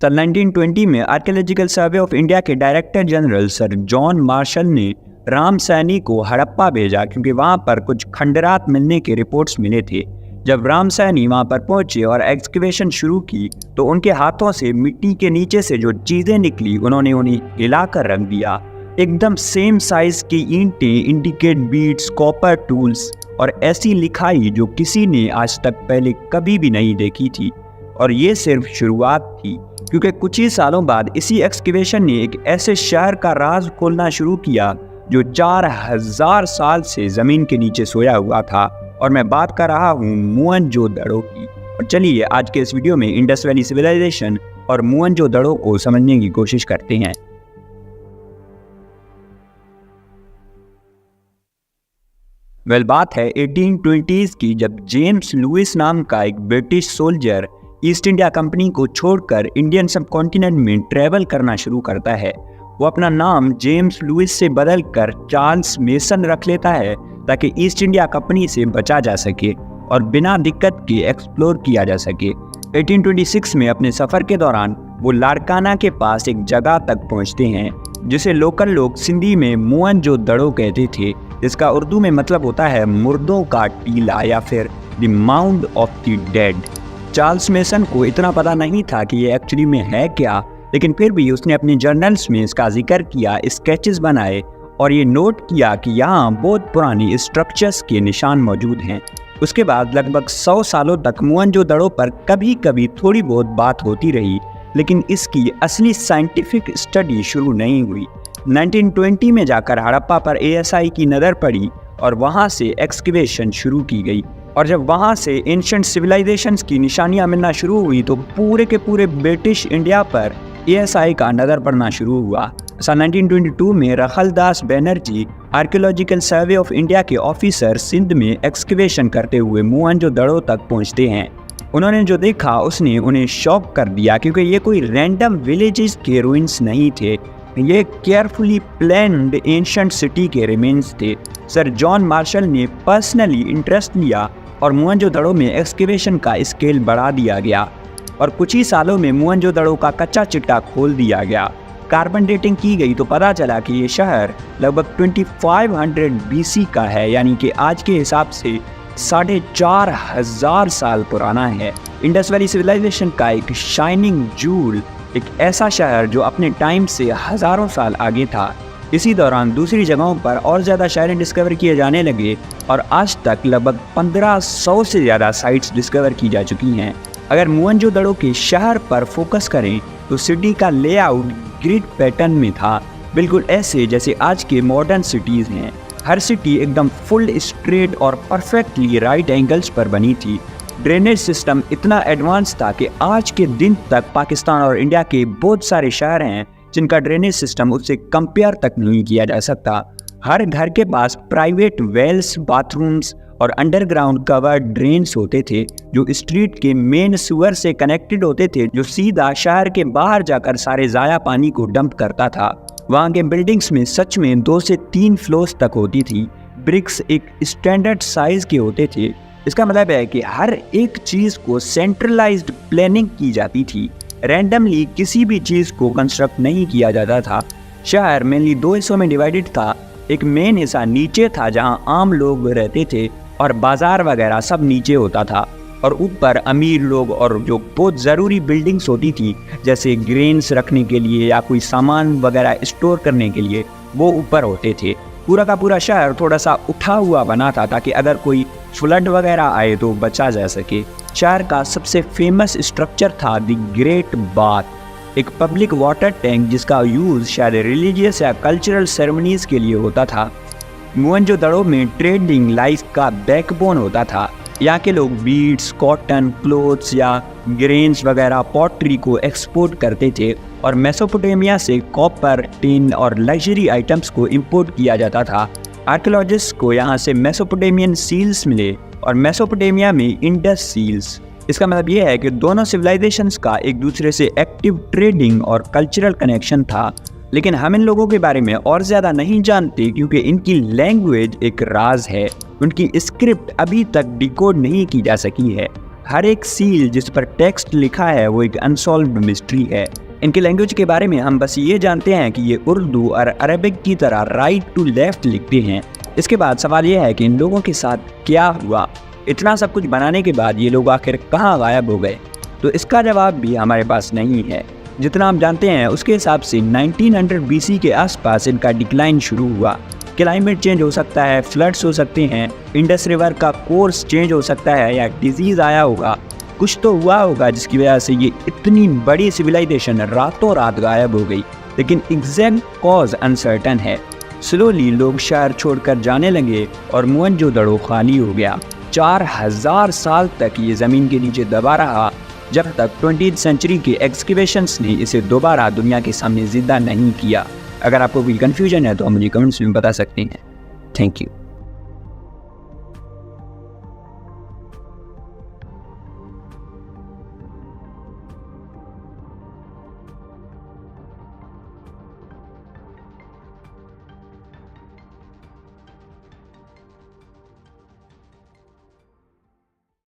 सन 1920 में archaeological survey of India के director general sir John Marshall ने राम सैनी को हड़प्पा भेजा क्योंकि वहां पर कुछ खंडरात मिलने के रिपोर्ट्स मिले थे। जब राम सैनी वहां पर पहुंचे और एक्सकवेशन शुरू की तो उनके हाथों से मिट्टी के नीचे से जो चीजें निकली उन्होंने उन्हें हिलाकर रख दिया। एकदम सेम साइज की ईंटें, इंडिकेट बीट्स, कॉपर टूल्स और ऐसी लिखाई जो किसी ने आज तक पहले कभी भी नहीं देखी थी। और ये सिर्फ शुरुआत थी, क्योंकि कुछ ही सालों बाद इसी एक्सकवेशन ने एक ऐसे शहर का राज खोलना शुरू किया जो 4000 साल से जमीन के नीचे सोया हुआ था। और मैं बात कर रहा हूँ मोहनजोदड़ो की। और चलिए आज के इस वीडियो में इंडस वैली सिविलाइजेशन और मोहनजोदड़ो को समझने की कोशिश करते हैं। बात है 1820s की, जब जेम्स लुइस नाम का एक British soldier east India company को छोड़कर इंडियन सब कॉन्टिनेंट में ट्रेवल करना शुरू करता है। वो अपना नाम जेम्स लुइस से बदलकर चार्ल्स मेसन रख लेता है ताकि ईस्ट इंडिया कंपनी से बचा जा सके और बिना दिक्कत के एक्सप्लोर किया जा सके। 1826 में अपने सफ़र के दौरान वो लारकाना के पास एक जगह तक पहुंचते हैं जिसे लोकल लोग सिंधी में मोहनजोदड़ो कहते थे, जिसका उर्दू में मतलब होता है मुर्दों का टीला या फिर the mound of the dead. Charles mason को इतना पता नहीं था कि ये एक्चुअली में है क्या, लेकिन फिर भी उसने अपने जर्नल्स में इसका जिक्र किया, स्केचेस बनाए और ये नोट किया कि यहाँ बहुत पुरानी स्ट्रक्चर्स के निशान मौजूद हैं। उसके बाद लगभग 100 सालों तक मोहनजोदड़ो पर कभी कभी थोड़ी बहुत बात होती रही, लेकिन इसकी असली साइंटिफिक स्टडी शुरू नहीं हुई। 1920 में जाकर हड़प्पा पर ASI की नज़र पड़ी और वहाँ से एक्सकवेशन शुरू की गई। और जब वहाँ से एंशिएंट सिविलाइजेशंस की निशानियाँ मिलना शुरू हुई तो पूरे के पूरे ब्रिटिश इंडिया पर ASI का नज़र पड़ना शुरू हुआ। सन 1922 में Rakhaldas Banerjee archaeological survey of India के ऑफिसर सिंध में एक्सकवेशन करते हुए मोहनजोदड़ो तक पहुँचते हैं। उन्होंने जो देखा उसने उन्हें शॉक कर दिया, क्योंकि ये कोई रैंडम विलेजेस के रूइंस नहीं थे, ये केयरफुली प्लान्ड एंशिएंट सिटी के रिमेन्स थे। सर जॉन मार्शल ने पर्सनली इंटरेस्ट लिया और मोहनजोदड़ो में एक्सकवेशन का स्केल बढ़ा दिया गया और कुछ ही सालों में मोहनजोदड़ो का कच्चा चिट्टा खोल दिया गया। कार्बन डेटिंग की गई तो पता चला कि ये शहर लगभग 2500 BC का है, यानी कि आज के हिसाब से 4500 साल पुराना है। इंडस वैली सिविलाइजेशन का एक शाइनिंग जूल, एक ऐसा शहर जो अपने टाइम से हजारों साल आगे था। इसी दौरान दूसरी जगहों पर और ज़्यादा शहर डिस्कवर किए जाने लगे और आज तक लगभग 1500 से ज़्यादा साइट्स डिस्कवर की जा चुकी हैं। अगर मोहनजोदड़ो के शहर पर फोकस करें तो सिटी का लेआउट ग्रिड पैटर्न में था, बिल्कुल ऐसे जैसे आज के मॉडर्न सिटीज़ हैं। हर सिटी एकदम फुल स्ट्रेट और परफेक्टली राइट एंगल्स पर बनी थी। ड्रेनेज सिस्टम इतना एडवांस था कि आज के दिन तक पाकिस्तान और इंडिया के बहुत सारे शहर हैं जिनका ड्रेनेज सिस्टम उससे कंपेयर तक नहीं किया जा सकता। हर घर के पास प्राइवेट वेल्स, बाथरूम्स और अंडरग्राउंड कवर्ड ड्रेन्स होते थे जो स्ट्रीट के मेन सुअर से कनेक्टेड होते थे, जो सीधा शहर के बाहर जाकर सारे ज़ाया पानी को डंप करता था। वहाँ के बिल्डिंग्स में सच में 2 से 3 फ्लोर्स तक होती थी। ब्रिक्स एक स्टैंडर्ड साइज के होते थे। इसका मतलब है कि हर एक चीज़ को सेंट्रलाइज्ड प्लानिंग की जाती थी, रैंडमली किसी भी चीज़ को कंस्ट्रक्ट नहीं किया जाता था। शहर मेनली 2 हिस्सों में डिवाइडेड था। एक मेन हिस्सा नीचे था जहां आम लोग रहते थे और बाजार वगैरह सब नीचे होता था, और ऊपर अमीर लोग और जो बहुत ज़रूरी बिल्डिंग्स होती थी जैसे ग्रेन्स रखने के लिए या कोई सामान वगैरह स्टोर करने के लिए, वो ऊपर होते थे। पूरा का पूरा शहर थोड़ा सा उठा हुआ बना था ताकि अगर कोई फ्लड वगैरह आए तो बचा जा सके। शहर का सबसे फेमस स्ट्रक्चर था द ग्रेट बाथ, एक पब्लिक वाटर टैंक जिसका यूज़ शायद रिलीजियस या कल्चरल सेरेमनीज के लिए होता था। मोहनजोदड़ो में ट्रेडिंग लाइफ का बैकबोन होता था। यहाँ के लोग बीड्स, कॉटन, क्लोथ्स या ग्रेन्स वगैरह पॉटरी को एक्सपोर्ट करते थे और मेसोपोटामिया से कॉपर, टिन और लग्जरी आइटम्स को इंपोर्ट किया जाता था। आर्कियोलॉजिस्ट को यहाँ से मेसोपोटामियन सील्स मिले और मेसोपोटामिया में इंडस सील्स। इसका मतलब यह है कि दोनों सिविलाइजेशंस का एक दूसरे से एक्टिव ट्रेडिंग और कल्चरल कनेक्शन था। लेकिन हम इन लोगों के बारे में और ज़्यादा नहीं जानते क्योंकि इनकी लैंग्वेज एक राज है। उनकी स्क्रिप्ट अभी तक डिकोड नहीं की जा सकी है। हर एक सील जिस पर टेक्स्ट लिखा है वो एक अनसॉल्व्ड मिस्ट्री है। इनके लैंग्वेज के बारे में हम बस ये जानते हैं कि ये उर्दू और अरबिक की तरह राइट टू लेफ्ट लिखते हैं। इसके बाद सवाल यह है कि इन लोगों के साथ क्या हुआ, इतना सब कुछ बनाने के बाद ये लोग आखिर कहाँ गायब हो गए? तो इसका जवाब भी हमारे पास नहीं है। जितना हम जानते हैं उसके हिसाब से 1900 BC के आसपास इनका डिक्लाइन शुरू हुआ। क्लाइमेट चेंज हो सकता है, फ्लड्स हो सकते हैं, इंडस रिवर का कोर्स चेंज हो सकता है, या डिजीज़ आया होगा, कुछ तो हुआ होगा जिसकी वजह से ये इतनी बड़ी सिविलाइजेशन रातों रात गायब हो गई। लेकिन एग्जैक्ट कॉज अनसर्टन है। स्लोली लोग शहर छोड़कर जाने लगे और मोहनजोदड़ो खाली हो गया। 4000 साल तक ये ज़मीन के नीचे दबा रहा, जब तक 20th सेंचुरी के एक्सकवेशंस ने इसे दोबारा दुनिया के सामने जिंदा नहीं किया। अगर आपको कोई कन्फ्यूजन है तो आप मुझे कमेंट्स में बता सकते हैं। Thank you.